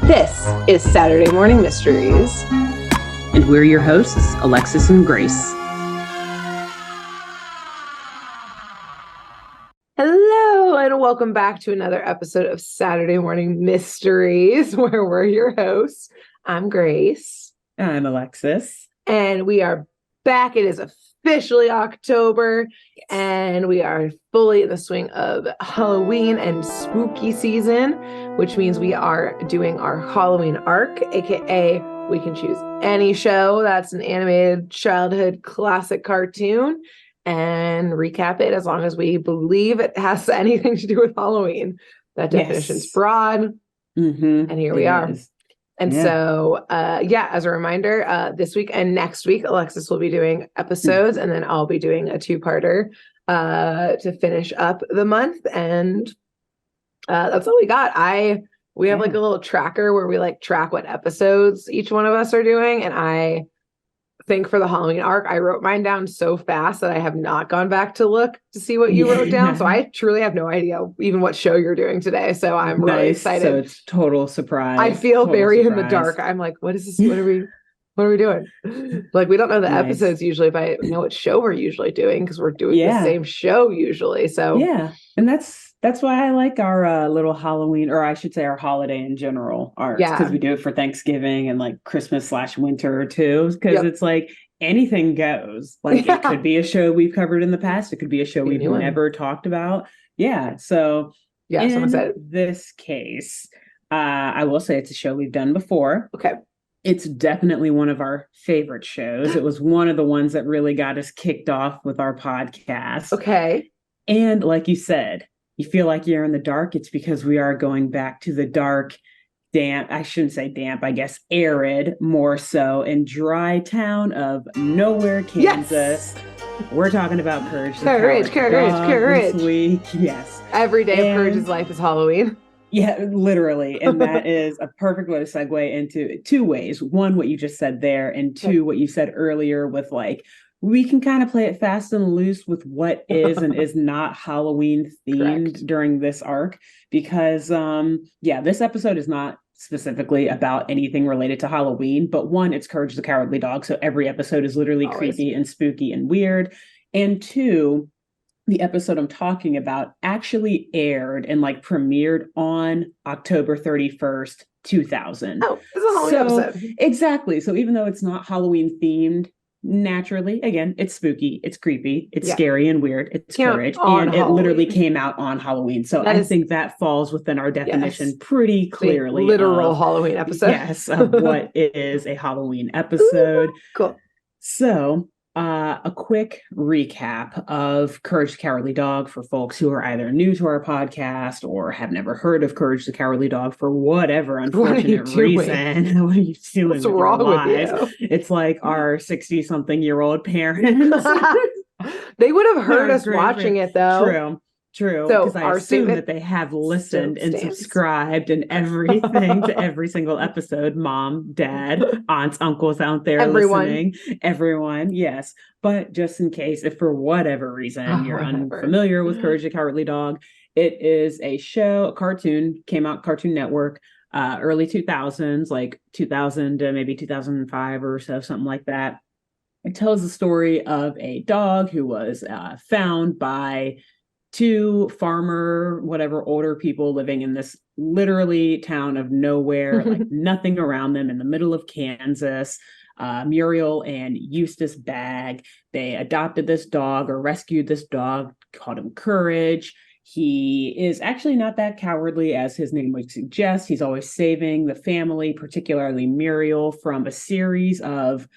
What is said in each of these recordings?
This is Saturday Morning Mysteries. And we're your hosts, Alexis and Grace. Hello, and welcome back to another episode of Saturday Morning Mysteries, where we're your hosts. I'm Grace. I'm Alexis. And we are back. It is officially October, and we are fully in the swing of Halloween and spooky season, which means we are doing our Halloween arc, aka we can choose any show that's an animated childhood classic cartoon and recap it as long as we believe it has anything to do with Halloween. That definition's broad. And here we are. And so, as a reminder, this week and next week, Alexis will be doing episodes, and then I'll be doing a two-parter to finish up the month. And that's all we got. We have like a little tracker where we like track what episodes each one of us are doing. And I think for the Halloween arc, I wrote mine down so fast that I have not gone back to look to see what you wrote down. So I truly have no idea even what show you're doing today. So I'm really excited. So it's total surprise. I feel very in the dark. I'm like, what is this? What are we doing? Like, we don't know the episodes usually, but I know what show we're usually doing because we're doing the same show usually. So and that's why I like our little Halloween, or I should say our holiday in general arcs, because we do it for Thanksgiving and like Christmas/winter too, because it's like anything goes. Like it could be a show we've covered in the past. It could be a show we've never talked about. So in this case, I will say it's a show we've done before. Okay. It's definitely one of our favorite shows. It was one of the ones that really got us kicked off with our podcast. Okay. And like you said, you feel like you're in the dark. It's because we are going back to the dark, damp, I shouldn't say damp, I guess arid, more so, and dry town of Nowhere, Kansas. We're talking about Courage. Courage. This week. Yes. Every day of Courage's life is Halloween. Yeah, literally. And that is a perfect way to segue into two ways. One, what you just said there, and two, what you said earlier with like, we can kind of play it fast and loose with what is and is not Halloween themed during this arc, because this episode is not specifically about anything related to Halloween, but one, it's Courage the Cowardly Dog. So every episode is literally creepy and spooky and weird. And two, the episode I'm talking about actually aired and like premiered on October 31st, 2000. Oh, it's a Halloween episode. Exactly. So even though it's not Halloween themed, naturally, again, it's spooky, it's creepy, it's scary and weird, it's Courage, and it literally came out on Halloween. So I think that falls within our definition pretty clearly. The literal Halloween episode. Yes, of what is a Halloween episode. Cool. So a quick recap of Courage the Cowardly Dog for folks who are either new to our podcast or have never heard of Courage the Cowardly Dog for whatever unfortunate reason. What are you doing? What's wrong with you? It's like our 60-something-year-old parents. They would have heard us watching it, though. True, because I assume that they have listened and subscribed and everything to every single episode. Mom, dad, aunts, uncles out there listening. Everyone, yes. But just in case, if for whatever reason you're unfamiliar with Courage the Cowardly Dog, it is a show, a cartoon, came out Cartoon Network, early 2000s, like 2000 to maybe 2005 or so, something like that. It tells the story of a dog who was found by two older people living in this literally town of nowhere, like nothing around them in the middle of Kansas. Muriel and Eustace Bagg, they adopted this dog or rescued this dog, called him Courage. He is actually not that cowardly as his name would suggest. He's always saving the family, particularly Muriel, from a series of,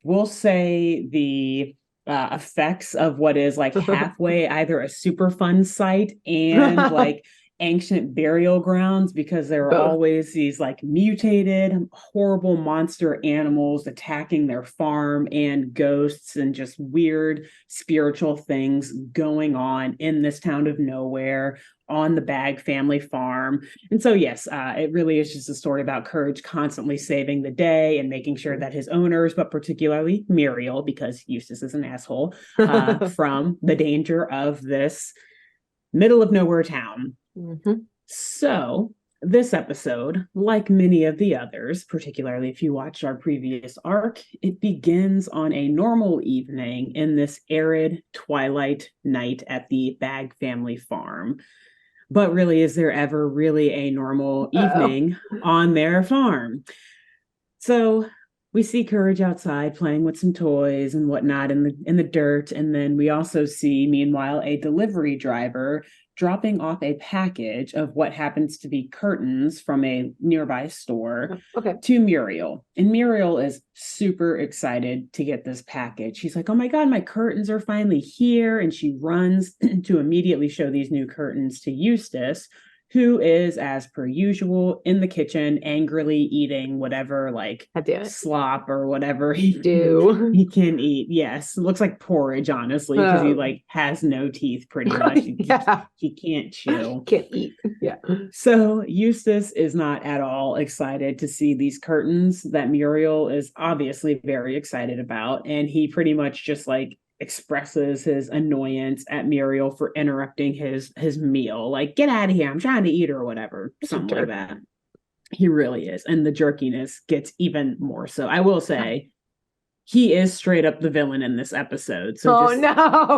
we'll say, the effects of what is like halfway either a super fun site and like ancient burial grounds, because there are always these like mutated, horrible monster animals attacking their farm, and ghosts and just weird spiritual things going on in this town of nowhere on the Bagg family farm. And so, yes, it really is just a story about Courage constantly saving the day and making sure that his owners, but particularly Muriel, because Eustace is an asshole, from the danger of this middle of nowhere town. Mm-hmm. So this episode, like many of the others, particularly if you watched our previous arc, it begins on a normal evening in this arid twilight night at the Bag family farm. But really, is there ever really a normal evening on their farm? So we see Courage outside playing with some toys and whatnot in the dirt. And then we also see, meanwhile, a delivery driver dropping off a package of what happens to be curtains from a nearby store to Muriel. And Muriel is super excited to get this package. She's like, oh my God, my curtains are finally here. And she runs to immediately show these new curtains to Eustace, who is, as per usual, in the kitchen, angrily eating whatever, like, slop or whatever he can eat. Yes, it looks like porridge, honestly, because he, like, has no teeth, pretty much. He can't chew. Can't eat. Yeah. So Eustace is not at all excited to see these curtains that Muriel is obviously very excited about, and he pretty much just, like, expresses his annoyance at Muriel for interrupting his meal. Like, get out of here, I'm trying to eat, or whatever. Something like that. He really is. And the jerkiness gets even more so. I will say, he is straight up the villain in this episode. So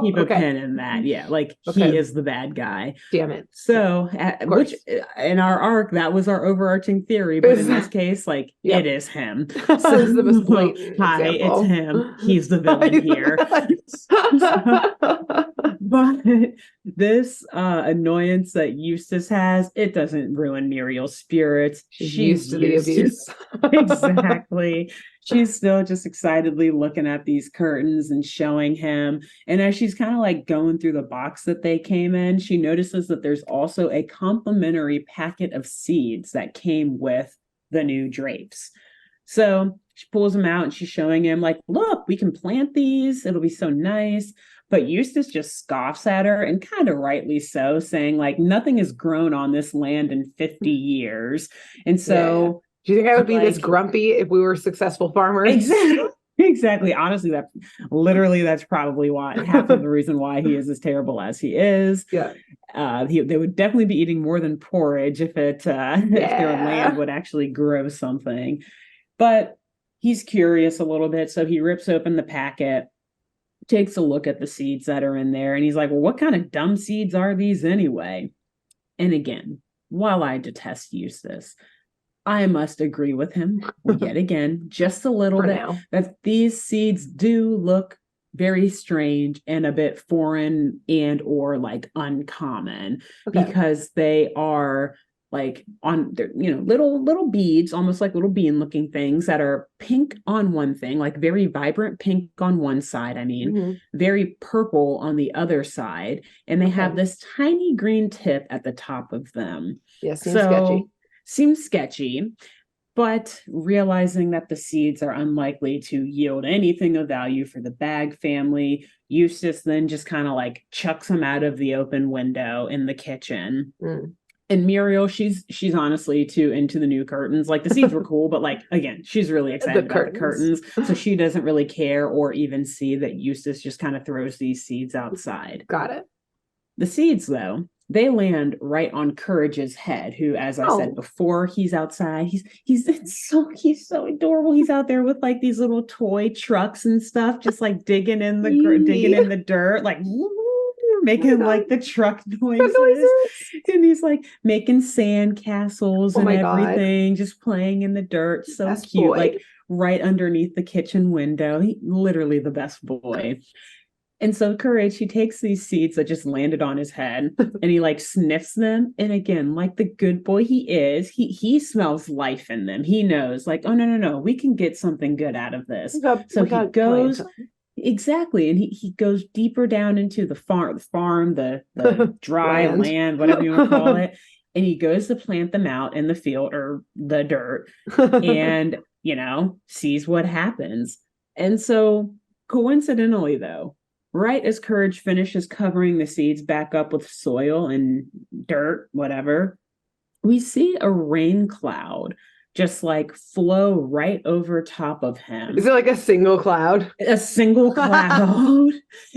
keep a pin in that. Yeah, like he is the bad guy. Damn it. So, which in our arc, that was our overarching theory. But in this case, like, it is him. So, this is the most blatant it's him. He's the villain here. But this annoyance that Eustace has, it doesn't ruin Muriel's spirits. She's used to the abuse. Exactly. She's still just excitedly looking at these curtains and showing him. And as she's kind of like going through the box that they came in, she notices that there's also a complimentary packet of seeds that came with the new drapes. So she pulls them out and she's showing him, like, look, we can plant these. It'll be so nice. But Eustace just scoffs at her, and kind of rightly so, saying, like, nothing has grown on this land in 50 years. And so... Do you think I would be this grumpy if we were successful farmers? Exactly. Honestly, that's probably why, half of the reason why he is as terrible as he is. Yeah. They would definitely be eating more than porridge if their land would actually grow something. But he's curious a little bit, so he rips open the packet, takes a look at the seeds that are in there, and he's like, well, what kind of dumb seeds are these anyway? And again, while I detest Eustace, I must agree with him yet again, just a little bit, that these seeds do look very strange and a bit foreign and or like uncommon, because they are like on their, little beads, almost like little bean looking things that are pink on one thing, like very vibrant pink on one side. I mean, very purple on the other side. And they have this tiny green tip at the top of them. Yeah, sketchy. Seems sketchy, but realizing that the seeds are unlikely to yield anything of value for the Bag family, Eustace then just kind of like chucks them out of the open window in the kitchen. And Muriel, she's honestly too into the new curtains. Like, the seeds were cool, but like, again, she's really excited about the curtains. So she doesn't really care or even see that Eustace just kind of throws these seeds outside. Got it. The seeds, though, they land right on Courage's head, who, as I said before, he's outside. He's so adorable. He's out there with like these little toy trucks and stuff, just like digging in the dirt, like making like the truck noises. And he's like making sand castles and everything, just playing in the dirt. So best cute, boy. Like right underneath the kitchen window. He literally the best boy. And so Courage, he takes these seeds that just landed on his head and he like sniffs them. And again, like the good boy he is, he smells life in them. He knows, like, oh, no, we can get something good out of this. So he goes, exactly. And he goes deeper down into the farm, the dry land, whatever you want to call it. And he goes to plant them out in the field or the dirt and, sees what happens. And so coincidentally, though, right as Courage finishes covering the seeds back up with soil and dirt, whatever, we see a rain cloud just like flow right over top of him. Is it like a single cloud? A single cloud.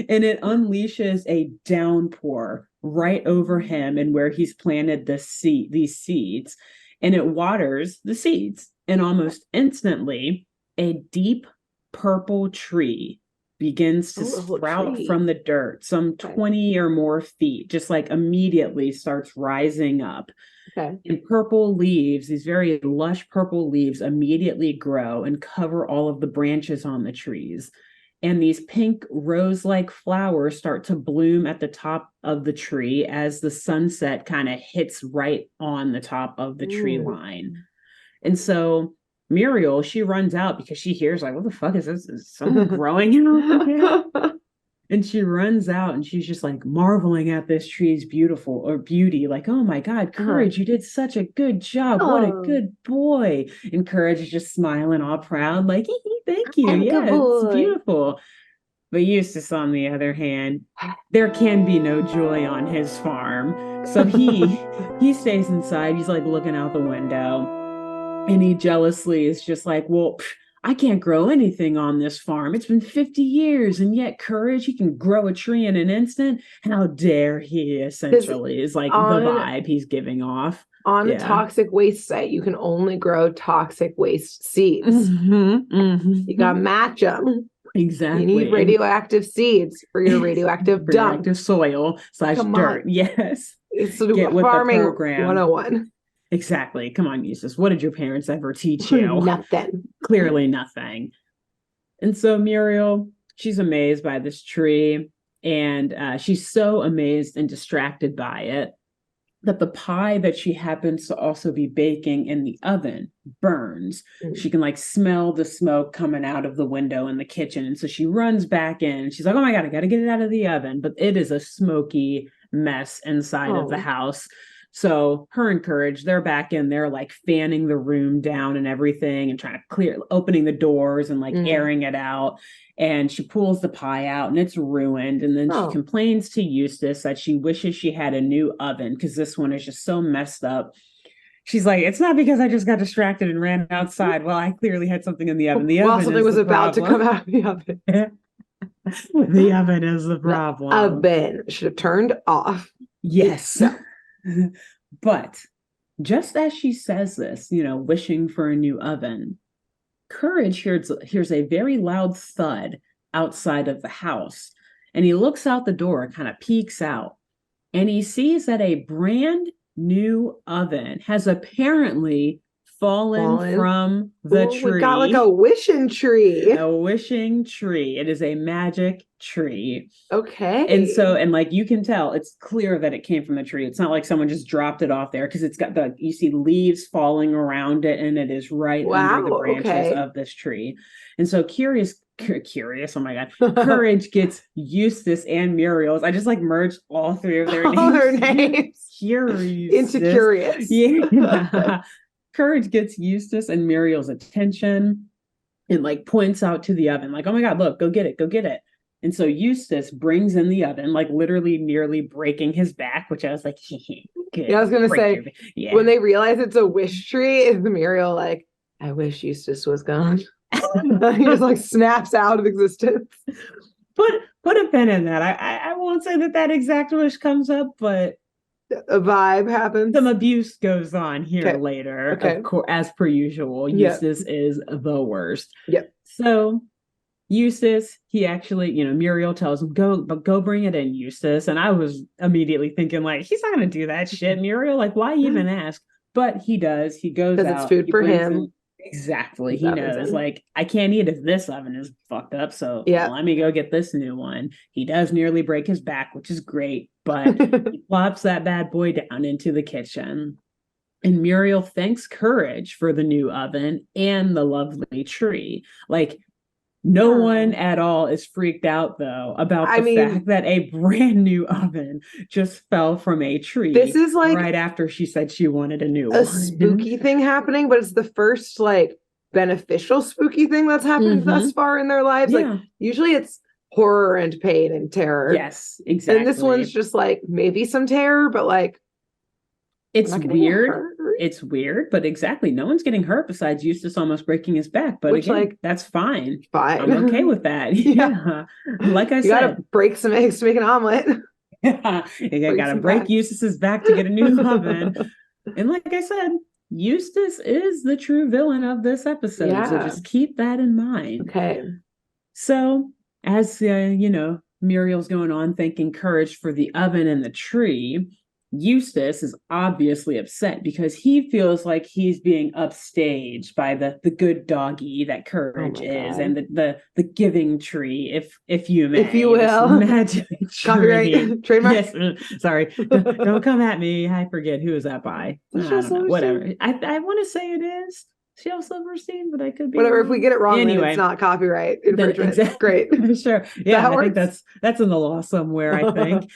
And it unleashes a downpour right over him and where he's planted these seeds, and it waters the seeds. And almost instantly, a deep purple tree begins to sprout from the dirt, some 20 or more feet, just like immediately starts rising up. Okay. And purple leaves, these very lush purple leaves, immediately grow and cover all of the branches on the trees. And these pink rose-like flowers start to bloom at the top of the tree as the sunset kind of hits right on the top of the tree line. And so Muriel, she runs out because she hears like, what the fuck is this? Is someone growing out here? And she runs out and she's just like marveling at this tree's beauty. Like, oh my God, Courage, you did such a good job. What a good boy. And Courage is just smiling all proud, like, thank you. Yeah, it's beautiful. But Eustace, on the other hand, there can be no joy on his farm. So he stays inside. He's like looking out the window. And he jealously is just like, well, I can't grow anything on this farm. It's been 50 years, and yet Courage, he can grow a tree in an instant. How dare he, essentially, is like the vibe he's giving off. On a toxic waste site, you can only grow toxic waste seeds. You got to match them. Exactly. You need radioactive seeds for your radioactive dump. Radioactive soil / dirt. Yes. It's farming 101. Exactly. Come on, Eustace. What did your parents ever teach you? Nothing. Clearly nothing. And so Muriel, she's amazed by this tree, and she's so amazed and distracted by it that the pie that she happens to also be baking in the oven burns. She can like smell the smoke coming out of the window in the kitchen. And so she runs back in. She's like, oh my God, I got to get it out of the oven. But it is a smoky mess inside of the house. So her and Courage, they're back in there like fanning the room down and everything and trying to opening the doors and like airing it out. And she pulls the pie out and it's ruined. And then she complains to Eustace that she wishes she had a new oven because this one is just so messed up. She's like, it's not because I just got distracted and ran outside. Well, I clearly had something in the oven. The oven something was about to come out of the oven. The oven is the problem. The oven should have turned off. Yes. But just as she says this, wishing for a new oven, Courage hears a very loud thud outside of the house. And he looks out the door, kind of peeks out, and he sees that a brand new oven has apparently fallen from the tree. We got like a wishing tree. A wishing tree. It is a magic tree. Okay. And like you can tell, it's clear that it came from the tree. It's not like someone just dropped it off there because it's got you see leaves falling around it, and it is right under the branches of this tree. And so curious, oh my God, Courage gets Eustace and Muriel's. I just like merged all three of their names. All their names. Curious. Into curious. Yeah. Courage gets Eustace and Muriel's attention and like points out to the oven, like, oh my God, look, go get it, go get it. And so Eustace brings in the oven, like literally nearly breaking his back, which I was like, good. Yeah, I was going to say, when they realize it's a wish tree, is Muriel like, I wish Eustace was gone. He just like snaps out of existence. Put a pin in that. I won't say that exact wish comes up, but a vibe happens. Some abuse goes on here later. Okay. Of course, as per usual, Eustace is the worst. Yep. So Eustace, he actually, Muriel tells him, go bring it in, Eustace. And I was immediately thinking, like, he's not going to do that shit, Muriel. Like, why even ask? But he does. He goes out. Because it's food for him. Exactly. He knows, like, I can't eat if this oven is fucked up. So let me go get this new one. He does nearly break his back, which is great. But he plops that bad boy down into the kitchen. And Muriel thanks Courage for the new oven and the lovely tree. Like, no one at all is freaked out, though, about the fact that a brand new oven just fell from a tree. This is like right after she said she wanted a new one. A spooky thing happening, but it's the first like beneficial spooky thing that's happened thus far in their lives. Like usually it's horror and pain and terror. Yes, exactly. And this one's just like maybe some terror, but like it's weird. It's weird, but exactly. No one's getting hurt besides Eustace almost breaking his back. But again, like, that's fine. Fine. I'm okay with that. Yeah. Like I said, you gotta break some eggs to make an omelet. You got to break Eustace's back to get a new oven. And like I said, Eustace is the true villain of this episode. Yeah. So just keep that in mind. Okay. So as, Muriel's going on thanking Courage for the oven and the tree, Eustace is obviously upset because he feels like he's being upstaged by the good doggy that Courage is, and the giving tree, if you may, if you will, magic copyright trademark. Yes, sorry, don't come at me. I forget who is that by. I don't know. Whatever. I want to say it is Shel Silverstein, but I could be whatever. wrong. If we get it wrong, anyway, then it's not copyright infringement. Exactly. Great. Sure. Yeah, I think that's in the law somewhere, I think.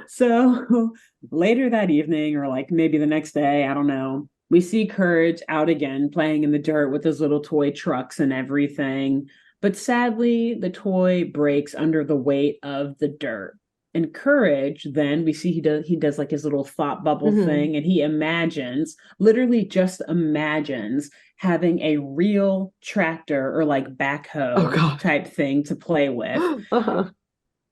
So later that evening, or like maybe the next day, I don't know, we see Courage out again playing in the dirt with his little toy trucks and everything. But sadly, the toy breaks under the weight of the dirt. And Courage, then we see he does like his little thought bubble thing, and he literally just imagines having a real tractor or like backhoe type thing to play with.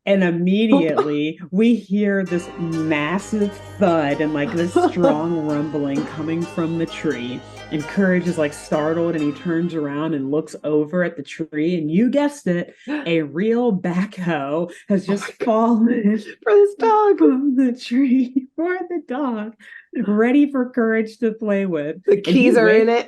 And immediately we hear this massive thud and like this strong rumbling coming from the tree. And Courage is like startled, and he turns around and looks over at the tree. And you guessed it, a real backhoe has just fallen for this dog from the tree for the dog, ready for Courage to play with. The keys are in it.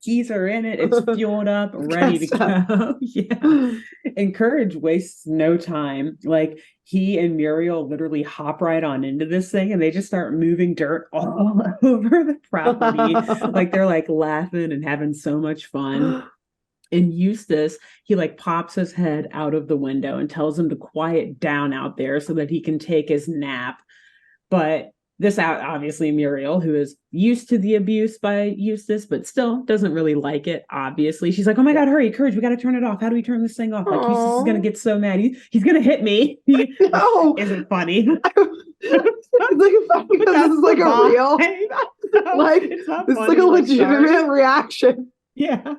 Keys are in it. It's fueled up, ready to go. Yeah. And Courage wastes no time. Like, he and Muriel literally hop right on into this thing, and they just start moving dirt all over the property. Like, they're like laughing and having so much fun. And Eustace, he like pops his head out of the window and tells him to quiet down out there so that he can take his nap. But this out, obviously, Muriel, who is used to the abuse by Eustace, but still doesn't really like it, obviously. She's like, oh my God, hurry, Courage, we got to turn it off. How do we turn this thing off? Like, Eustace is going to get so mad. He's going to hit me. No. Isn't funny. It's like funny because this is like a real, like, this is like a legitimate reaction. Yeah.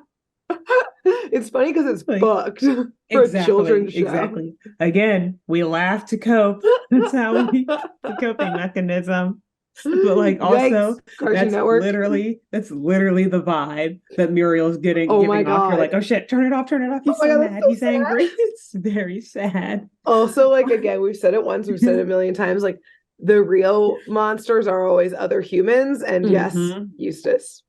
It's funny because it's like, booked for a children's show. Exactly. Again, we laugh to cope. That's how the coping mechanism. But like, also, that's literally the vibe that Muriel's giving off. You're like, oh shit, turn it off. He's so mad. He's angry. It's very sad. Also, like, again, we've said it once, we've said it a million times, like, the real monsters are always other humans, and yes, Eustace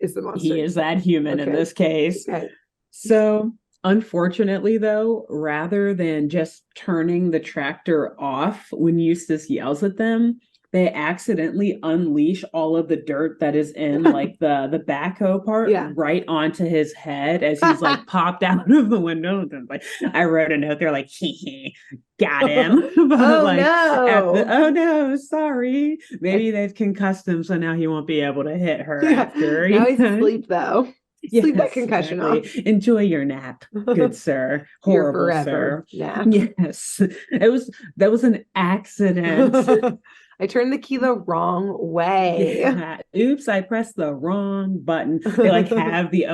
is the monster. He is that human in this case. Okay. So unfortunately, though, rather than just turning the tractor off when Eustace yells at them, they accidentally unleash all of the dirt that is in like the backhoe part right onto his head as he's like popped out of the window. Like, I wrote a note there like, hee, got him. But oh no, sorry. Maybe they've concussed him, so now he won't be able to hit her after. Now he's asleep though. Sleep that concussion off. Enjoy your nap, good sir. Horrible sir. Nap. Yes. That was an accident. I turned the key the wrong way. Yeah. Oops, I pressed the wrong button. They like have the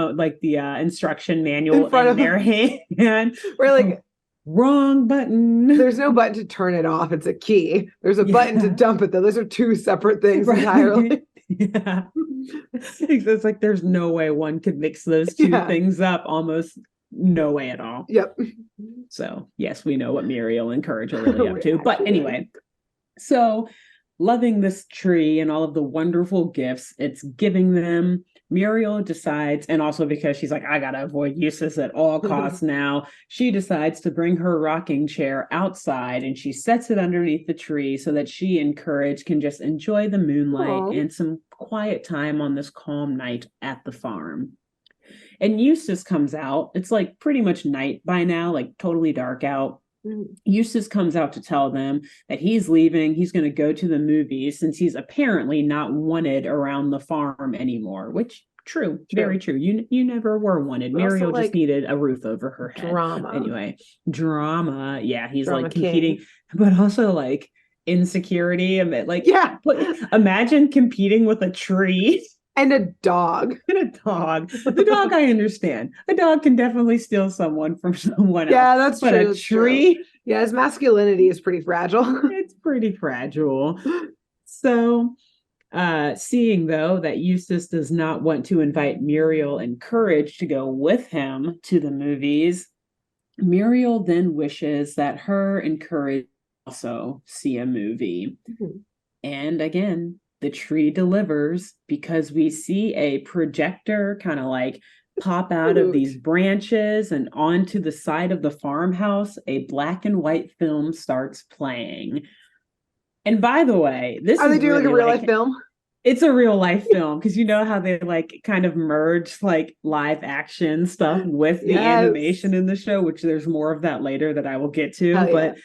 instruction manual in their hand. We're like, wrong button. There's no button to turn it off. It's a key. There's a button to dump it though. Those are two separate things entirely. Yeah. It's like there's no way one could mix those two things up. Almost no way at all. Yep. So yes, we know what Muriel and Courage are really up to. But anyway, so loving this tree and all of the wonderful gifts it's giving them, Muriel decides, and also because she's like, I gotta avoid Eustace at all costs now, she decides to bring her rocking chair outside and she sets it underneath the tree so that she and Courage can just enjoy the moonlight and some quiet time on this calm night at the farm. And Eustace comes out. It's like pretty much night by now, like totally dark out. Eustace comes out to tell them that he's leaving. He's going to go to the movies since he's apparently not wanted around the farm anymore, which true. Very true. You never were wanted. But Muriel just like, needed a roof over her head. Anyway, drama. Yeah, he's like competing, but also like insecurity. Like, imagine competing with a tree. And a dog. And a dog. The dog, I understand. A dog can definitely steal someone from someone else. Yeah, that's but true. A tree? True. Yeah, his masculinity is pretty fragile. It's pretty fragile. So, seeing though that Eustace does not want to invite Muriel and Courage to go with him to the movies, Muriel then wishes that her and Courage also see a movie. Mm-hmm. And again, the tree delivers because we see a projector kind of like pop out of these branches, and onto the side of the farmhouse, a black and white film starts playing. And by the way, this are they doing really like a real life film? It's a real life film, because you know how they like kind of merge like live action stuff with the animation in the show, which there's more of that later that I will get to. But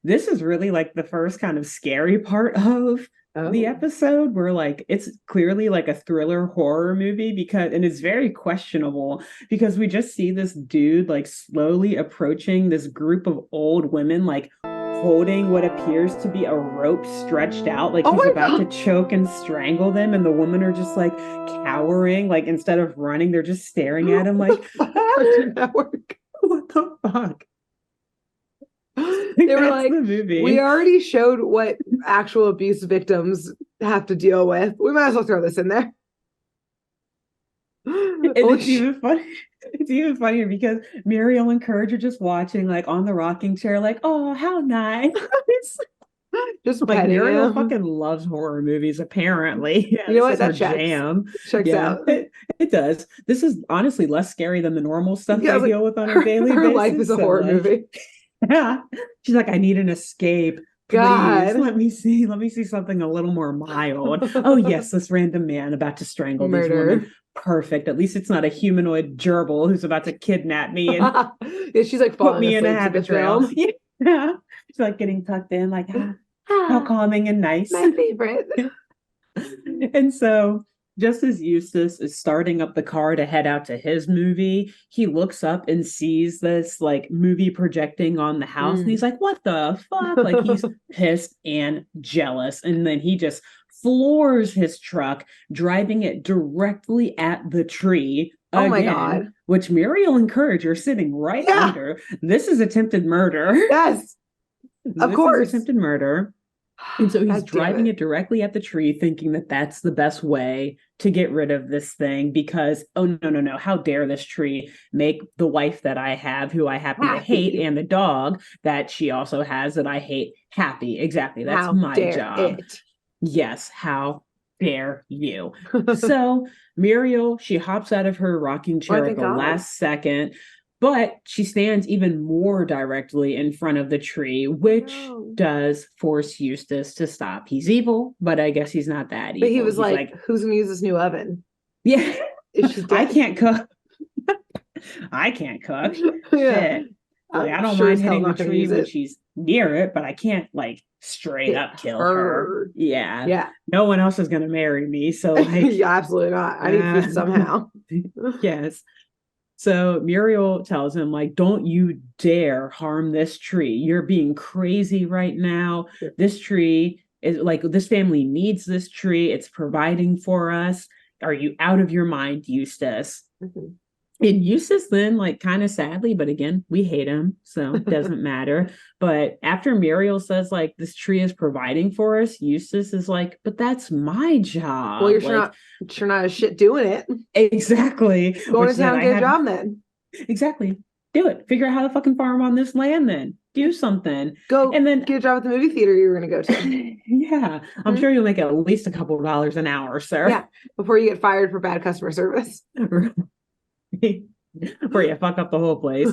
this is really like the first kind of scary part of the episode, where like it's clearly like a thriller horror movie, because, and it's very questionable, because we just see this dude like slowly approaching this group of old women, like holding what appears to be a rope stretched out, like he's about to choke and strangle them, and the women are just like cowering, like instead of running, they're just staring at him like, Cartoon Network. What the fuck? They were like, we already showed what actual abuse victims have to deal with. We might as well throw this in there. And it's even funny. It's even funnier because Muriel and Courage are just watching, like on the rocking chair, like, oh, how nice. Just like Muriel fucking loves horror movies, apparently. Yeah, you know what? That jam. Checks out. It does. This is honestly less scary than the normal stuff they deal with on a daily basis. Her life is a horror movie. Yeah. She's like, I need an escape. Please, God. let me see something a little more mild. Oh yes, this random man about to strangle these women. Perfect. At least it's not a humanoid gerbil who's about to kidnap me and yeah, she's like put me in a habit trail. Yeah. She's like getting tucked in, like how calming and nice. My favorite. And so just as Eustace is starting up the car to head out to his movie, he looks up and sees this like movie projecting on the house, and he's like, what the fuck? Like he's pissed and jealous. And then he just floors his truck, driving it directly at the tree. Oh my God. Which Muriel and Courage are sitting right under. This is attempted murder. Yes. Of course. Attempted murder. And so he's driving it directly at the tree, thinking that that's the best way to get rid of this thing, because, oh, no, how dare this tree make the wife that I have, who I happen to hate, and the dog that she also has that I hate, happy. Exactly. That's my job. Yes. How dare you? So Muriel, she hops out of her rocking chair at the last second, but she stands even more directly in front of the tree, which does force Eustace to stop. He's evil, but I guess he's not that evil. But he was like, who's going to use this new oven? Yeah. I can't cook. I can't cook. Yeah. Like, I don't mind hitting the tree when she's near it, but I can't like straight up kill her. Yeah. Yeah. No one else is going to marry me. So like, yeah, absolutely not. I need food somehow. Yes. So Muriel tells him, like, don't you dare harm this tree. You're being crazy right now. Sure. This tree is like, this family needs this tree. It's providing for us. Are you out of your mind, Eustace? Mm-hmm. And Eustace then, like, kind of sadly, but again, we hate him, so it doesn't matter. But after Muriel says, like, this tree is providing for us, Eustace is like, but that's my job. Well, you're not a shit doing it. Exactly. Go to town and get a job then. Exactly. Do it. Figure out how to fucking farm on this land then. Do something. Go and then get a job at the movie theater you're going to go to. Yeah. I'm sure you'll make at least a couple of dollars an hour, sir. Yeah. Before you get fired for bad customer service. Where you fuck up the whole place.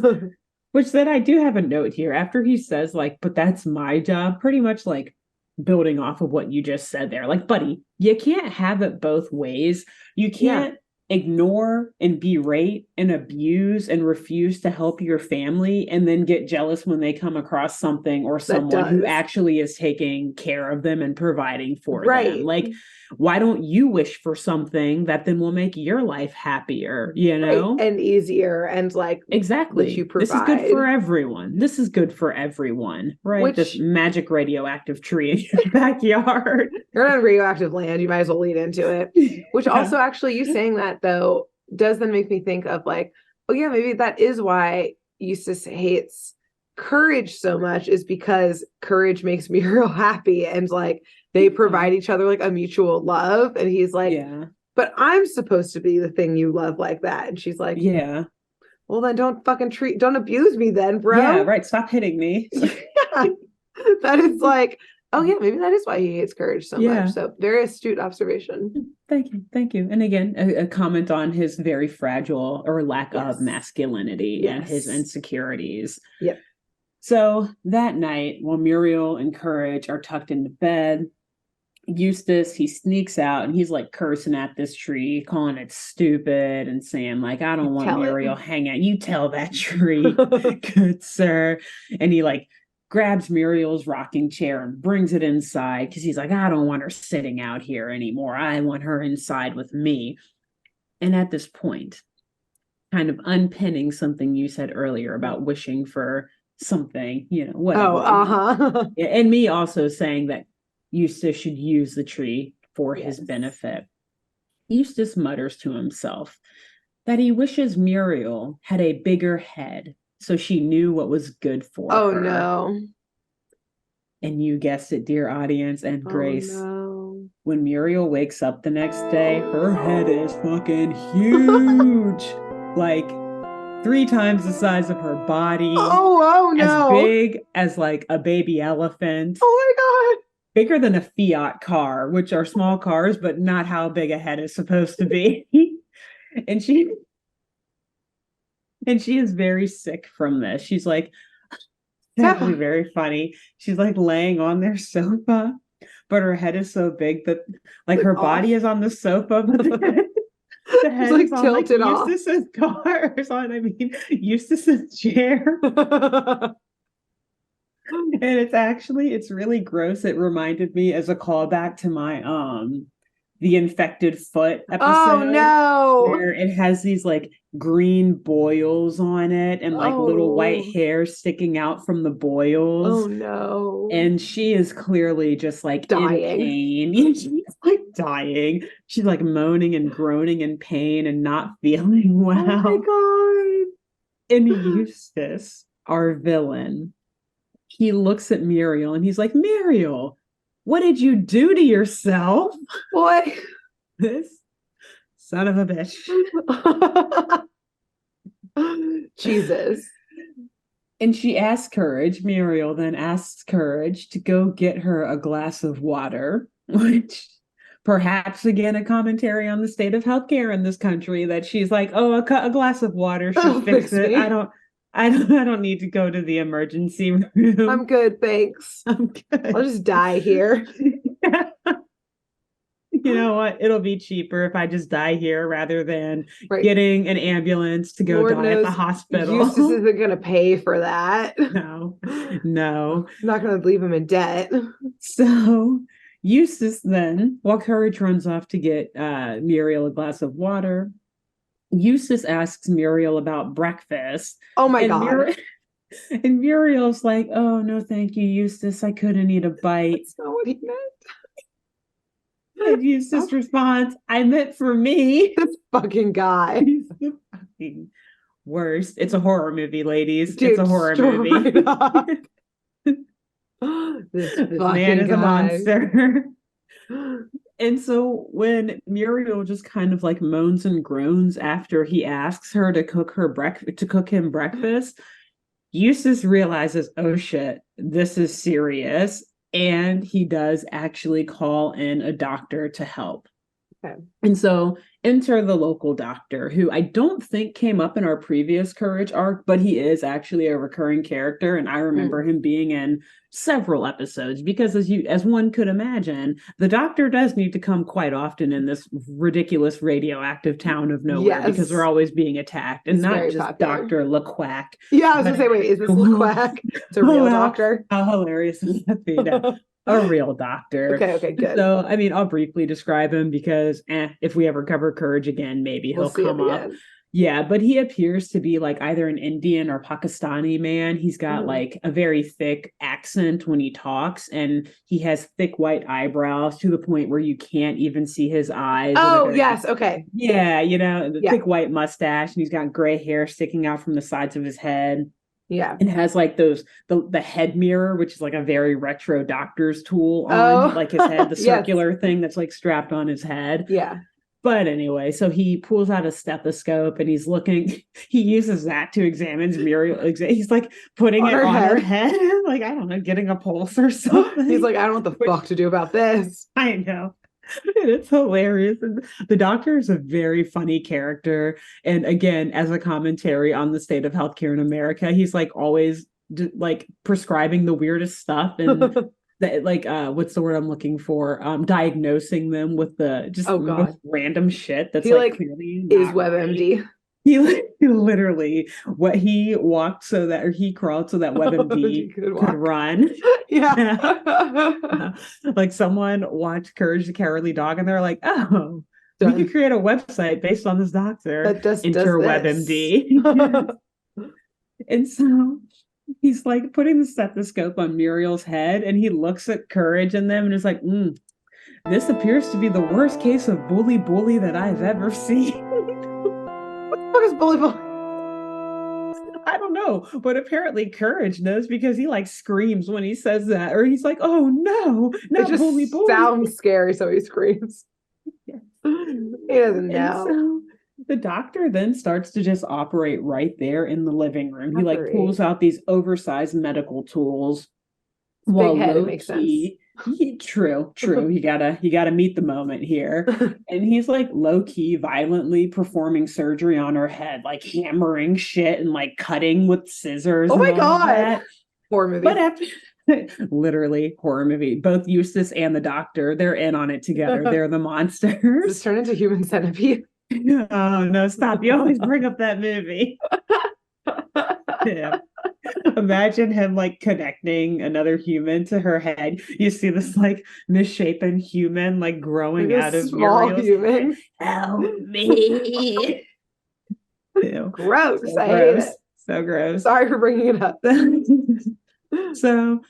Which then I do have a note here after he says, like, but that's my job, pretty much like building off of what you just said there. Like, buddy, you can't have it both ways. You can't ignore and berate and abuse and refuse to help your family and then get jealous when they come across something or someone who actually is taking care of them and providing for them. Like, why don't you wish for something that then will make your life happier, you know? Right. And easier and like exactly. You provide. This is good for everyone. This is good for everyone, right? This magic radioactive tree in your backyard. You're on radioactive land. You might as well lean into it. Which also actually, you saying that though, does then make me think of like, oh yeah, maybe that is why Eustace hates Courage so much, is because Courage makes Muriel happy and like they provide each other like a mutual love. And he's like, but I'm supposed to be the thing you love like that. And she's like, well then don't abuse me then, bro. Yeah, right. Stop hitting me. That is like, oh yeah, maybe that is why he hates Courage so much. So very astute observation. Thank you. And again, a comment on his very fragile or lack of masculinity and his insecurities. Yep. So that night, while Muriel and Courage are tucked into bed, Eustace, he sneaks out and he's like cursing at this tree, calling it stupid and saying like, I don't want Muriel hanging out. You tell that tree, good sir. And he like grabs Muriel's rocking chair and brings it inside because he's like, I don't want her sitting out here anymore. I want her inside with me. And at this point, kind of unpinning something you said earlier about wishing for something, you know, whatever. And me also saying that Eustace should use the tree for his benefit. Eustace mutters to himself that he wishes Muriel had a bigger head so she knew what was good for her. Oh no. And you guessed it, dear audience and Grace. When Muriel wakes up the next day, her head is fucking huge. Like 3 times the size of her body. Oh no. As big as like a baby elephant. Oh my God. Bigger than a Fiat car, which are small cars, but not how big a head is supposed to be. and she is very sick from this. She's like, it's actually very funny. She's like laying on their sofa, but her head is so big that like her body is on the sofa, but the head is like tilted off. Eustace's car is on, Eustace's chair. And it's really gross. It reminded me as a callback to my the infected foot episode. Oh no. Where it has these like green boils on it and like little white hair sticking out from the boils. Oh no. And she is clearly just like dying. In pain. She's like dying. She's like moaning and groaning in pain and not feeling well. Oh my God. And Eustace, our villain, he looks at Muriel and he's like, Muriel, what did you do to yourself? Boy. This son of a bitch. Jesus. And she asks Courage, Muriel then asks Courage to go get her a glass of water, which perhaps again a commentary on the state of healthcare in this country, that she's like, oh, a glass of water should fix it. I don't need to go to the emergency room. I'm good, thanks. I'm good. I'll just die here. You know what? It'll be cheaper if I just die here rather than getting an ambulance to go die at the hospital. Eustace isn't going to pay for that. No. I'm not going to leave him in debt. So Eustace then, while Courage runs off to get Muriel a glass of water, Eustace asks Muriel about breakfast. Oh my God. And Muriel's like, oh, no, thank you, Eustace. I couldn't eat a bite. That's not what he meant. And Eustace responds, I meant for me. This fucking guy. He's the fucking worst. It's a horror movie, ladies. Dude, it's a horror movie. This man is a monster. And so when Muriel just kind of like moans and groans after he asks her to cook him breakfast, Eustace realizes, oh shit, this is serious. And he does actually call in a doctor to help. Okay. And so enter the local doctor, who I don't think came up in our previous Courage arc, but he is actually a recurring character. And I remember him being in several episodes because, as one could imagine, the doctor does need to come quite often in this ridiculous radioactive town of nowhere because we're always being attacked. And it's not just popular. Dr. LeQuack. Yeah, I was going to say, wait, is this LeQuack? It's a real doctor? How hilarious is that be? A real doctor. Okay, good. So, I mean, I'll briefly describe him because if we ever cover Courage again, maybe he'll come up. Yeah, but he appears to be like either an Indian or Pakistani man. He's got like a very thick accent when he talks, and he has thick white eyebrows to the point where you can't even see his eyes. Oh, yes. Okay. Yeah, thick white mustache, and he's got gray hair sticking out from the sides of his head. Yeah. And has like the head mirror, which is like a very retro doctor's tool on like his head, the circular thing that's like strapped on his head. Yeah. But anyway, so he pulls out a stethoscope and he's looking, he uses that to examine Muriel. He's like putting it on her head. Like, I don't know, getting a pulse or something. He's like, I don't know what the fuck to do about this. I know. And it's hilarious. And the doctor is a very funny character. And again, as a commentary on the state of healthcare in America, he's like always like prescribing the weirdest stuff and that, like, what's the word I'm looking for? Diagnosing them with the just most random shit that's like clearly is WebMD. He literally he walked so that, or he crawled so that WebMD could run. Yeah. Like someone watched Courage the Cowardly Dog and they're like, oh, we could create a website based on this doctor. That does WebMD. And so he's like putting the stethoscope on Muriel's head and he looks at Courage and them and is like, this appears to be the worst case of bully that I've ever seen. What is bully? I don't know, but apparently Courage knows because he like screams when he says that, or he's like, "Oh no, not bully!" Sounds scary, so he screams. Yes. He doesn't know. So the doctor then starts to just operate right there in the living room. He like pulls out these oversized medical tools. While big head, it makes sense. True. You gotta meet the moment here. And he's like low-key violently performing surgery on her head, like hammering shit and like cutting with scissors. Oh my god. Horror movie. But after literally horror movie. Both Eustace and the doctor, they're in on it together. They're the monsters. Just turn into Human Centipede. Oh no, stop. You always bring up that movie. Yeah. Imagine him like connecting another human to her head. You see this like misshapen human like growing out of small human. Help me. Ew. Gross. I hate it. So gross. Sorry for bringing it up. So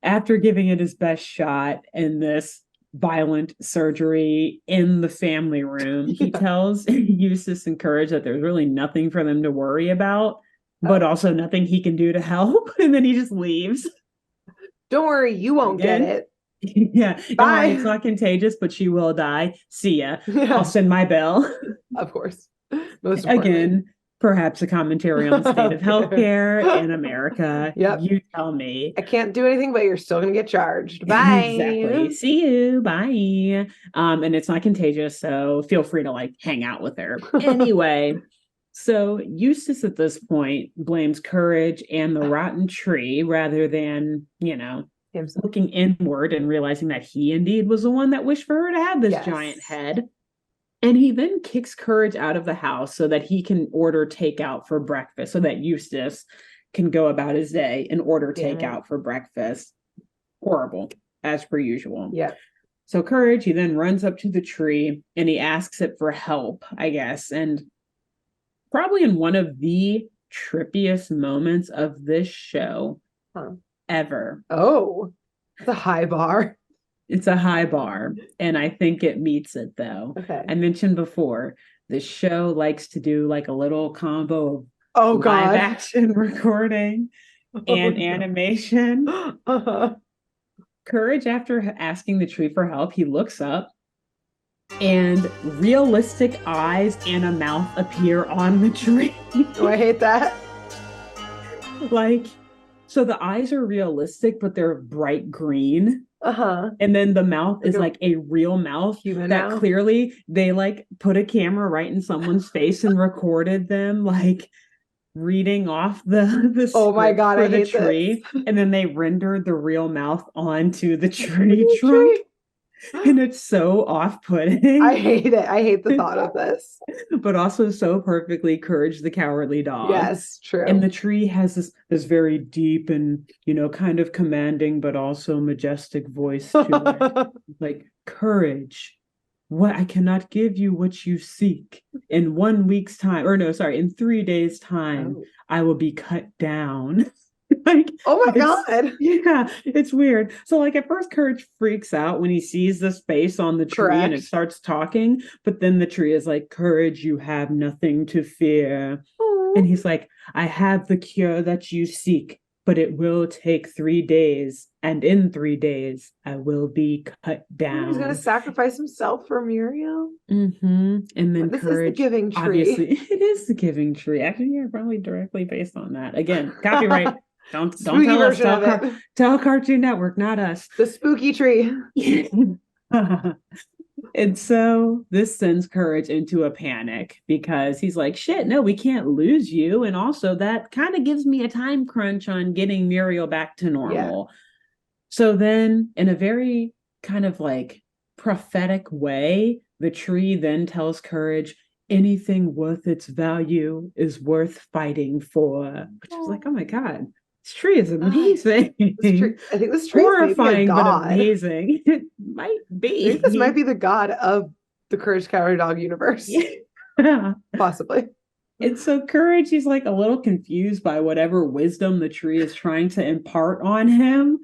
after giving it his best shot in this violent surgery in the family room, he tells Eustace and Courage that there's really nothing for them to worry about, but also nothing he can do to help. And then he just leaves. Don't worry, you won't get it. Yeah. Bye. It's not contagious, but she will die. See ya. Yeah. I'll send my bill. Of course. Most again, perhaps a commentary on the state of healthcare in America. Yep. You tell me. I can't do anything, but you're still going to get charged. Bye. Exactly. See you. Bye. And it's not contagious, so feel free to like hang out with her. Anyway. So Eustace at this point blames Courage and the rotten tree rather than, looking inward and realizing that he indeed was the one that wished for her to have this giant head. And he then kicks Courage out of the house so that he can order takeout for breakfast, so that Eustace can go about his day and order takeout for breakfast. Horrible, as per usual. Yeah. So Courage, he then runs up to the tree and he asks it for help, I guess. And probably in one of the trippiest moments of this show ever. Oh, it's a high bar. It's a high bar, and I think it meets it, though. Okay. I mentioned before, the show likes to do like a little combo of live action recording and animation. Courage, after asking the tree for help, he looks up, and realistic eyes and a mouth appear on the tree. Oh, I hate that. So the eyes are realistic, but they're bright green. And then the mouth is like a real mouth human that mouth. clearly they like put a camera right in someone's face and recorded them like reading off the Oh my script God, for I the hate tree. this. And then they rendered the real mouth onto the tree trunk. And it's so off-putting. I hate it. I hate the thought of this. But also so perfectly Courage the Cowardly Dog. Yes, true. And the tree has this very deep and, kind of commanding, but also majestic voice to it. Like, Courage, what I cannot give you what you seek. In 1 week's time, or no, sorry, in 3 days' time, I will be cut down. Like, oh my God. Yeah, it's weird. So like at first Courage freaks out when he sees the space on the tree and it starts talking, but then the tree is like, Courage, you have nothing to fear. Aww. And he's like, I have the cure that you seek, but it will take 3 days, and in 3 days I will be cut down. He's gonna sacrifice himself for Muriel. And then this Courage, is the Giving Tree. Obviously it is the Giving Tree. Actually, yeah, probably directly based on that. Again, copyright. Don't tell us. Tell Cartoon Network, not us. The spooky tree. And so this sends Courage into a panic because he's like, shit, no, we can't lose you. And also that kind of gives me a time crunch on getting Muriel back to normal. Yeah. So then in a very kind of like prophetic way, the tree then tells Courage, anything worth its value is worth fighting for. Which is like, oh my God. This tree is amazing. I think this tree is horrifying, but amazing. It might be. I think this might be the god of the Courage Cowardly Dog universe. Yeah. Possibly. And so Courage, he's like a little confused by whatever wisdom the tree is trying to impart on him.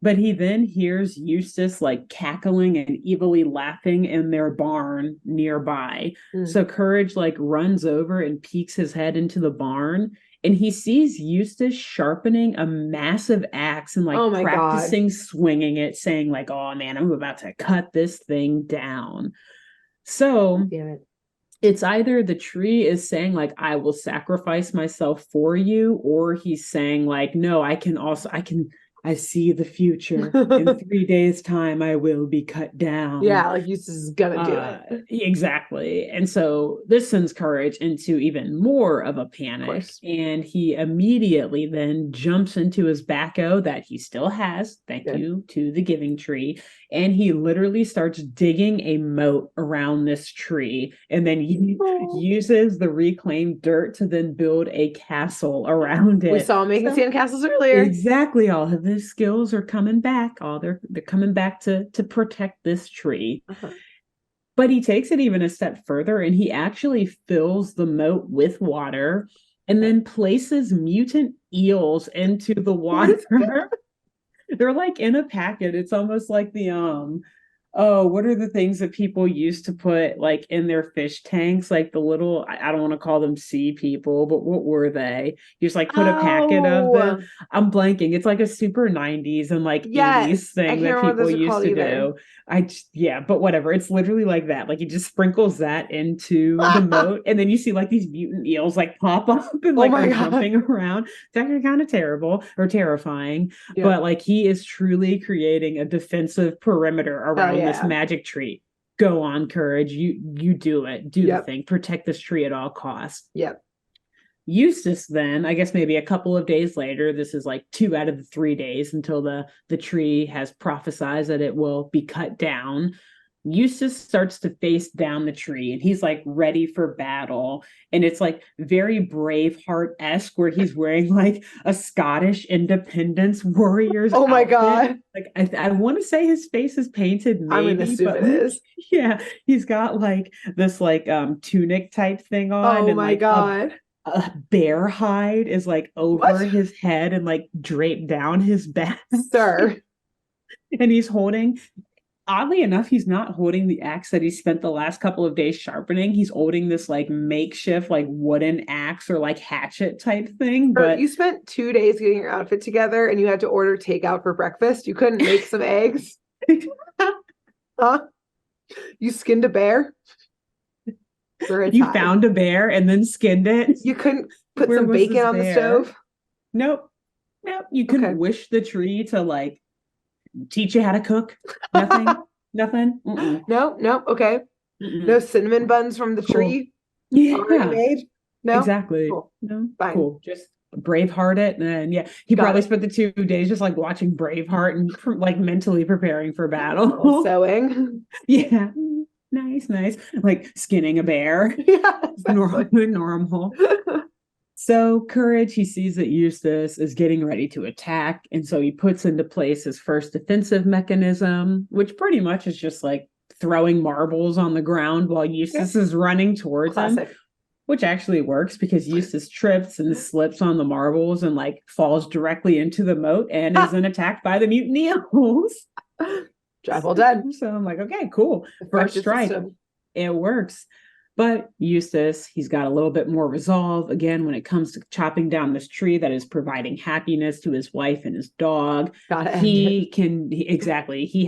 But he then hears Eustace like cackling and evilly laughing in their barn nearby. So Courage like runs over and peeks his head into the barn. And he sees Eustace sharpening a massive axe and like practicing swinging it, saying like, oh man, I'm about to cut this thing down. So it's either the tree is saying like, I will sacrifice myself for you, or he's saying like, no, I see the future. In 3 days' time, I will be cut down. Yeah, like Eustace is gonna do it. Exactly. And so this sends Courage into even more of a panic. And he immediately then jumps into his backhoe that he still has, thank you to the Giving Tree. And he literally starts digging a moat around this tree. And then he uses the reclaimed dirt to then build a castle around it. We saw him making sand castles earlier. Exactly. All of his skills are coming back. They're coming back to protect this tree. But he takes it even a step further and he actually fills the moat with water and then places mutant eels into the water. They're like in a packet. It's almost like the what are the things that people used to put like in their fish tanks? Like the little, I don't want to call them sea people, but what were they? You just like put a packet of them. I'm blanking. It's like a super 90s and like 80s thing that people used to do. But whatever. It's literally like that. Like he just sprinkles that into the moat, and then you see like these mutant eels like pop up and like are jumping around. It's actually kind of terrible or terrifying. But like he is truly creating a defensive perimeter around this magic tree. Go on, Courage. You do it. Do the thing. Protect this tree at all costs. Eustace then, I guess maybe a couple of days later, this is like 2 out of the 3 days until the tree has prophesied that it will be cut down. Eustace starts to face down the tree and he's like ready for battle. And it's like very Braveheart-esque where he's wearing like a Scottish independence warrior's outfit. God. Like I want to say his face is painted maybe, I'm gonna assume it is. Yeah, he's got like this like tunic type thing on. God. A bear hide is like over his head and like draped down his back. Sir. And he's holding, oddly enough, he's not holding the axe that he spent the last couple of days sharpening. He's holding this like makeshift like wooden axe or like hatchet type thing. But you spent 2 days getting your outfit together and you had to order takeout for breakfast. You couldn't make some eggs. Huh? You skinned a bear? You found a bear and then skinned it. You couldn't put some bacon on the stove? Nope. You couldn't wish the tree to like teach you how to cook? Nothing? Nothing? Mm-mm. No. Okay. Mm-mm. No cinnamon buns from the tree already made? No? Exactly. Cool. No? Fine. Cool. Just Braveheart it. And he probably spent the 2 days just like watching Braveheart and like mentally preparing for battle. Sewing. Yeah. Nice. Like skinning a bear. Yeah, exactly. Normal. So Courage, he sees that Eustace is getting ready to attack. And so he puts into place his first defensive mechanism, which pretty much is just like throwing marbles on the ground while Eustace is running towards him. Which actually works because Eustace trips and slips on the marbles and like falls directly into the moat and is then attacked by the mutant eels. Tribal dead. So I'm like, okay, cool. First strike. It works. But Eustace, he's got a little bit more resolve again when it comes to chopping down this tree that is providing happiness to his wife and his dog. He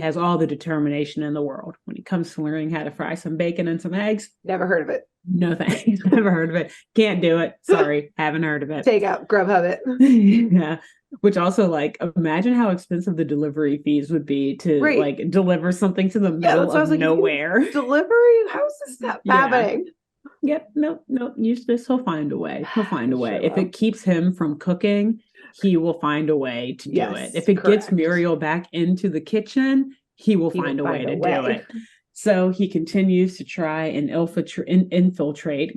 has all the determination in the world when it comes to learning how to fry some bacon and some eggs. Never heard of it. No thanks. Never heard of it. Can't do it. Sorry. Haven't heard of it. Take out, Grubhub it. Yeah. Which also, like, imagine how expensive the delivery fees would be to like deliver something to the middle of nowhere. Delivery? How is this happening? Yep. No. Eustace, he'll find a way. If it keeps him from cooking, he will find a way to do it. If it gets Muriel back into the kitchen, he will find a way to do it. So he continues to try and infiltrate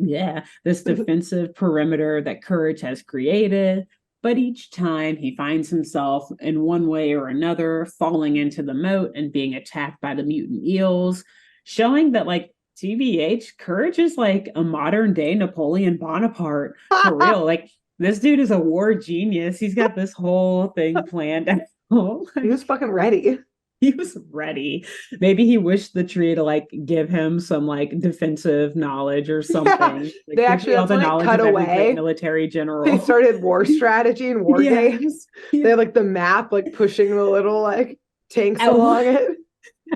this defensive perimeter that Courage has created. But each time he finds himself in one way or another falling into the moat and being attacked by the mutant eels, showing that like TBH, Courage is like a modern day Napoleon Bonaparte for real. Like this dude is a war genius. He's got this whole thing planned. He was fucking ready. He was ready. Maybe he wished the tree to like give him some like defensive knowledge or something. Yeah. Like, they actually all the knowledge cut of away. Military general. They started war strategy and war games. Yeah. They had like the map, like pushing the little like tanks along it.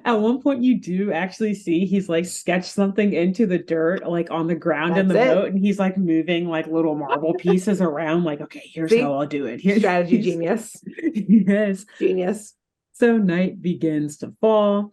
At one point, you do actually see he's like sketched something into the dirt, like on the ground in the moat, and he's like moving like little marble pieces around. Like, okay, here's how I'll do it. Strategy genius. Yes, genius. So night begins to fall.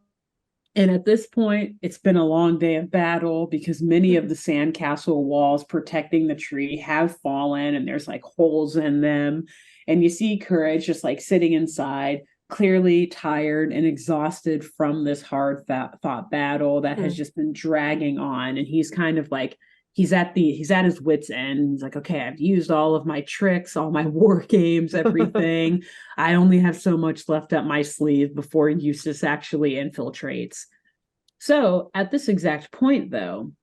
And at this point, it's been a long day of battle because many of the sandcastle walls protecting the tree have fallen and there's like holes in them. And you see Courage just like sitting inside, clearly tired and exhausted from this hard fought battle that has just been dragging on. And he's kind of like, he's at his wit's end. He's like, okay, I've used all of my tricks, all my war games, everything. I only have so much left up my sleeve before Eustace actually infiltrates. So at this exact point, though,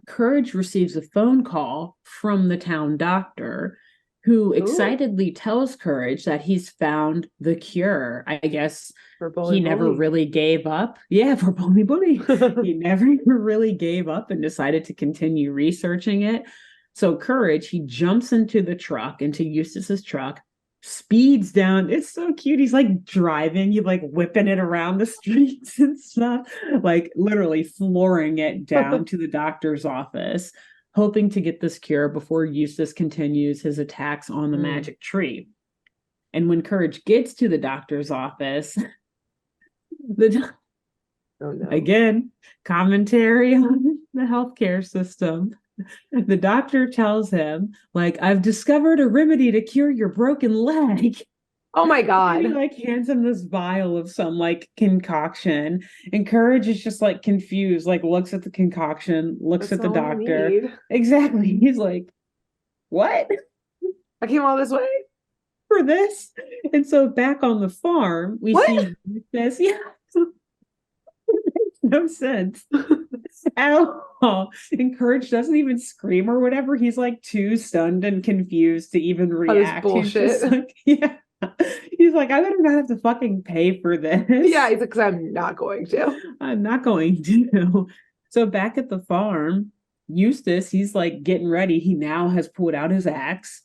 Courage receives a phone call from the town doctor who excitedly tells Courage that he's found the cure. I guess he never really gave up. Yeah, for bully. He never really gave up and decided to continue researching it. So Courage, he jumps into Eustace's truck, speeds down. It's so cute. He's like driving, you like whipping it around the streets and stuff, like literally flooring it down to the doctor's office, hoping to get this cure before Eustace continues his attacks on the magic tree. And when Courage gets to the doctor's office, again, commentary on the healthcare system. The doctor tells him, like, I've discovered a remedy to cure your broken leg. Oh my God. And he like hands him this vial of some like concoction. And Courage is just like confused, like looks at the concoction, looks at the doctor. Exactly. He's like, what? I came all this way for this? And so back on the farm, we see this. Yeah. It makes no sense at all. And Courage doesn't even scream or whatever. He's like too stunned and confused to even react. Bullshit. He's like, yeah. He's like, I better not have to fucking pay for this. Yeah, he's like, because I'm not going to. I'm not going to. So back at the farm, Eustace, he's like getting ready. He now has pulled out his axe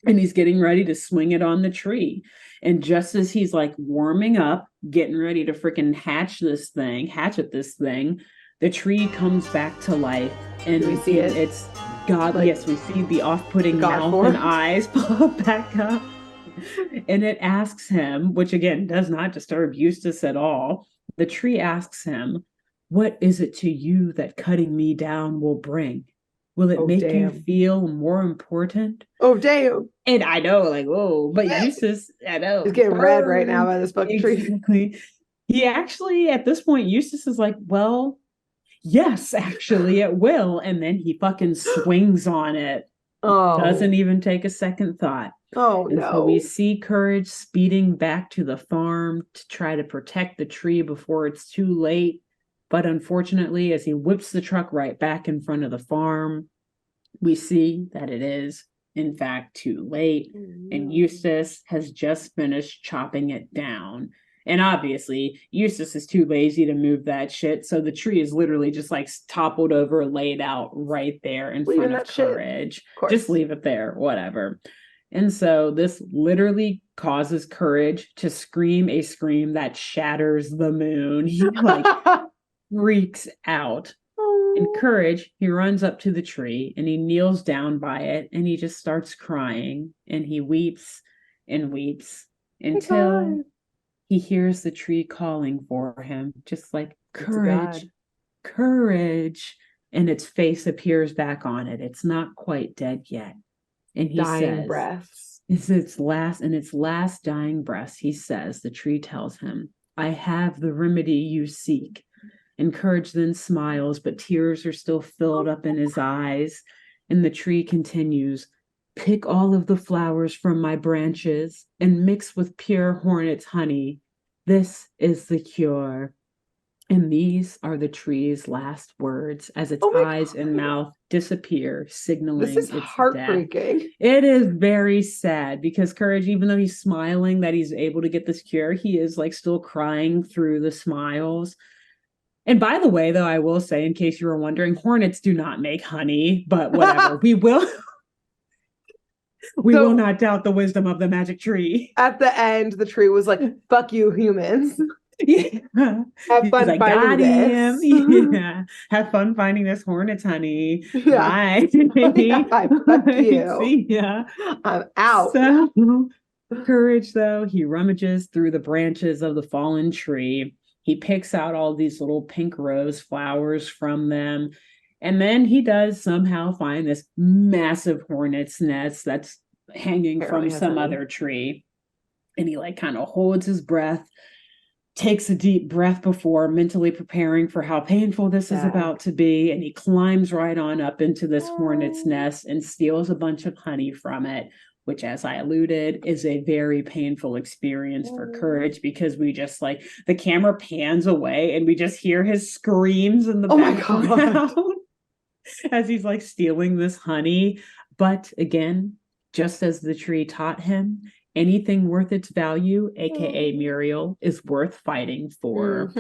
and he's getting ready to swing it on the tree. And just as he's like warming up, getting ready to freaking hatchet this thing, the tree comes back to life. And we see it's God. Like, yes, we see the off-putting mouth and eyes pop back up. And it asks him, which again does not disturb Eustace at all. The tree asks him, "What is it to you that cutting me down will bring? Will it make you feel more important?" Oh, damn. And I know, like, whoa, but Eustace, I know. He's getting red right now by this fucking tree. Exactly. He actually, at this point, Eustace is like, well, yes, actually, it will. And then he fucking swings on it. Oh. Doesn't even take a second thought. Oh, and no. So we see Courage speeding back to the farm to try to protect the tree before it's too late. But unfortunately, as he whips the truck right back in front of the farm, we see that it is, in fact, too late. And Eustace has just finished chopping it down. And obviously, Eustace is too lazy to move that shit. So the tree is literally just like toppled over, laid out right there in front of Courage. Just leave it there, whatever. And so this literally causes Courage to scream a scream that shatters the moon. He like freaks out. And Courage, he runs up to the tree and he kneels down by it and he just starts crying and he weeps and weeps until he hears the tree calling for him, just like, "Courage, Courage." And its face appears back on it. It's not quite dead yet. And he says, breaths. It's its last dying breaths, he says, the tree tells him, "I have the remedy you seek." And Courage then smiles, but tears are still filled up in his eyes. And the tree continues, "Pick all of the flowers from my branches and mix with pure hornet's honey. This is the cure." And these are the tree's last words as its eyes and mouth disappear, signaling this is heartbreaking. Death. It is very sad because Courage, even though he's smiling that he's able to get this cure, he is like still crying through the smiles. And by the way, though, I will say, in case you were wondering, hornets do not make honey, but whatever. We will not doubt the wisdom of the magic tree. At the end, the tree was like, "Fuck you, humans." Yeah. Have fun like, finding this. Yeah. Have fun finding this hornet's honey. Yeah. Bye. Bye. Fuck you. See ya. I'm out. So, Courage, though, he rummages through the branches of the fallen tree. He picks out all these little pink rose flowers from them. And then he does somehow find this massive hornet's nest that's hanging from some other tree. And he like kind of holds his breath, takes a deep breath before mentally preparing for how painful this is about to be. And he climbs right on up into this hornet's nest and steals a bunch of honey from it, which, as I alluded, is a very painful experience for Courage because we just like the camera pans away and we just hear his screams in the background as he's like stealing this honey. But again, just as the tree taught him, anything worth its value, aka Muriel, is worth fighting for.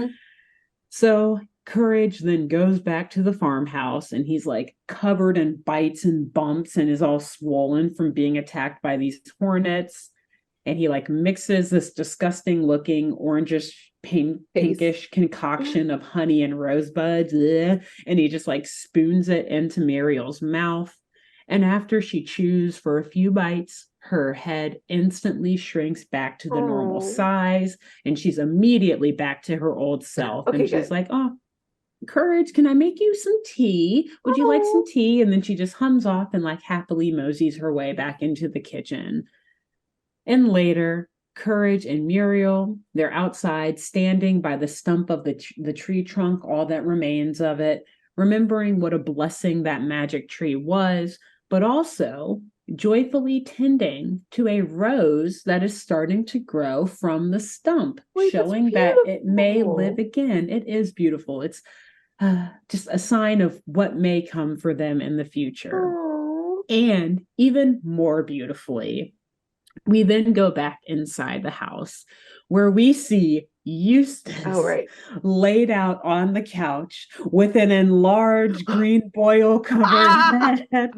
So Courage then goes back to the farmhouse and he's like covered in bites and bumps and is all swollen from being attacked by these hornets. And he like mixes this disgusting looking orangish pinkish concoction of honey and rosebuds. And he just like spoons it into Muriel's mouth. And after she chews for a few bites, her head instantly shrinks back to the normal size. And she's immediately back to her old self. And she's like, "Oh, Courage, can I make you some tea? Would you like some tea?" And then she just hums off and like happily moseys her way back into the kitchen. And later, Courage and Muriel, they're outside standing by the stump of the tree trunk, all that remains of it, remembering what a blessing that magic tree was, but also joyfully tending to a rose that is starting to grow from the stump, showing that it may live again. It is beautiful. It's just a sign of what may come for them in the future. Aww. And even more beautifully, we then go back inside the house where we see Eustace laid out on the couch with an enlarged green boil covered head.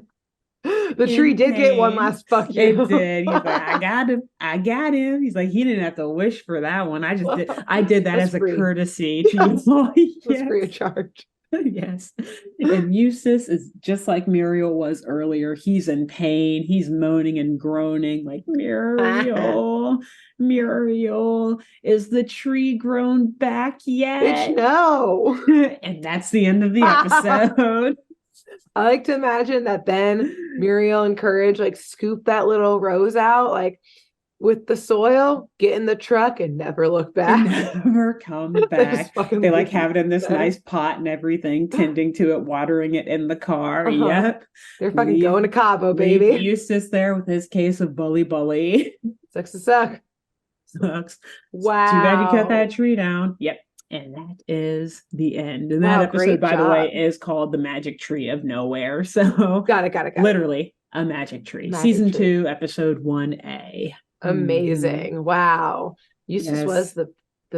The tree did get one last fuck you. It did. He's like, I got him. He's like, he didn't have to wish for that one. I did that as a courtesy to you. It was free of charge. Yes. And Eustace is just like Muriel was earlier. He's in pain. He's moaning and groaning like, Muriel, Muriel, is the tree grown back yet? Bitch, no. And that's the end of the episode. I like to imagine that then Muriel and Courage like scoop that little rose out like with the soil, get in the truck, and never look back. And never come back. They like have it in this nice pot and everything, tending to it, watering it in the car. Yep. They're fucking going to Cabo, baby. Eustace there with his case of bully. Sucks to suck. Sucks. Wow. Too bad you cut that tree down. Yep. And that is the end. And that episode, by the way, is called The Magic Tree of Nowhere. So got it. Literally a magic tree. Season 2, episode 1A. Amazing. Wow. Eustace was the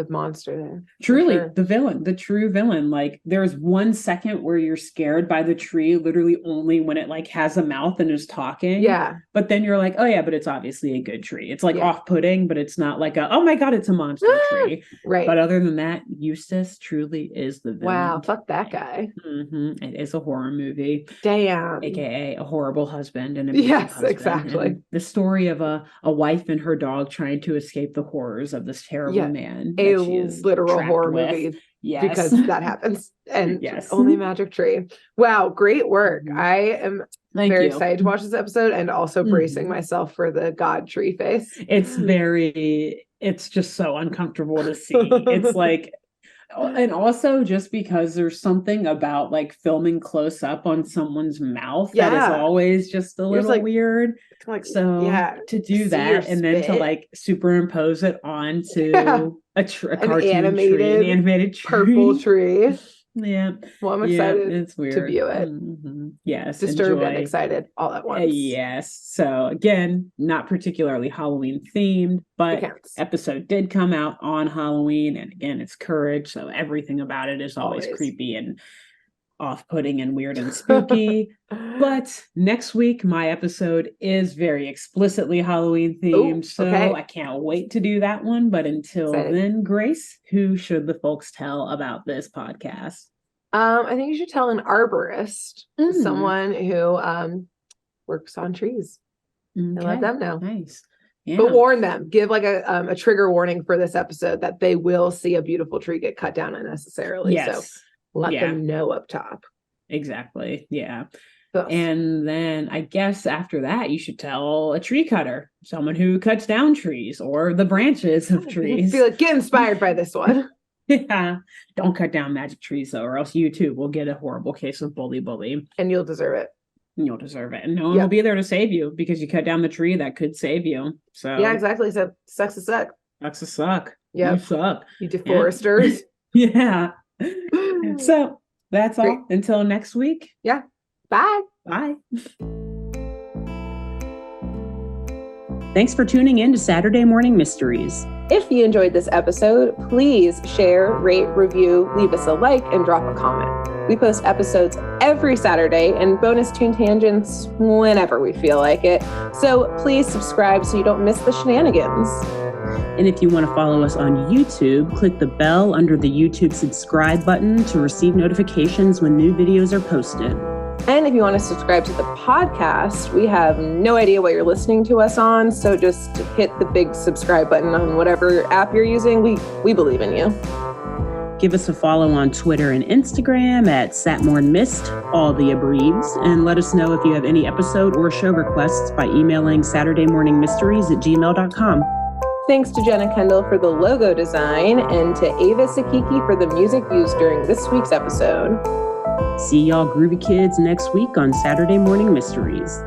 monster there. Truly, the villain, the true villain. Like, there's 1 second where you're scared by the tree, literally only when it like has a mouth and is talking. Yeah. But then you're like, oh yeah, but it's obviously a good tree. It's like off-putting, but it's not like oh my God, it's a monster tree. Right. But other than that, Eustace truly is the villain. Wow, fuck that guy. It is a horror movie. Damn. AKA a horrible husband and exactly. And the story of a wife and her dog trying to escape the horrors of this terrible man. A literal horror movie. Yes. Because that happens. And only Magic Tree. Wow, great work. I am very excited to watch this episode and also bracing myself for the God tree face. It's just so uncomfortable to see. It's like, and also just because there's something about like filming close up on someo's mouth that is always just a little weird. Like, so to do that and then to like superimpose it onto a cartoon animated tree. Purple tree. Yeah. Well, I'm excited it's weird. to view it. Yes. Disturbed and excited all at once. Yes. So again, not particularly Halloween themed, but episode did come out on Halloween. And again, it's Courage. So everything about it is always creepy and off-putting and weird and spooky. But next week, my episode is very explicitly Halloween themed. I can't wait to do that one. But until then, Grace, who should the folks tell about this podcast? I think you should tell an arborist, someone who works on trees, and let them know. Nice. Yeah. But warn them, give like a trigger warning for this episode that they will see a beautiful tree get cut down unnecessarily. Yes. So let them know up top. Exactly. Yeah. And then I guess after that, you should tell a tree cutter, someone who cuts down trees or the branches of trees. Feel like, get inspired by this one. Yeah. Don't cut down magic trees, though, or else you too will get a horrible case of bully. And you'll deserve it. And no one will be there to save you because you cut down the tree that could save you. So yeah, exactly. So sucks to suck. Sucks to suck. Yeah. You suck. You deforesters. Yeah. So that's all. Until next week. Yeah. Bye. Bye. Thanks for tuning in to Saturday Morning Mysteries. If you enjoyed this episode, please share, rate, review, leave us a like, and drop a comment. We post episodes every Saturday and bonus tune tangents whenever we feel like it. So please subscribe so you don't miss the shenanigans. And if you want to follow us on YouTube, click the bell under the YouTube subscribe button to receive notifications when new videos are posted. And if you want to subscribe to the podcast, we have no idea what you're listening to us on, so just hit the big subscribe button on whatever app you're using. We believe in you. Give us a follow on Twitter and Instagram at SatmornMist, all the abreves, and let us know if you have any episode or show requests by emailing SaturdayMorningMysteries@gmail.com. Thanks to Jenna Kendall for the logo design and to Ava Sakiki for the music used during this week's episode. See y'all groovy kids next week on Saturday Morning Mysteries.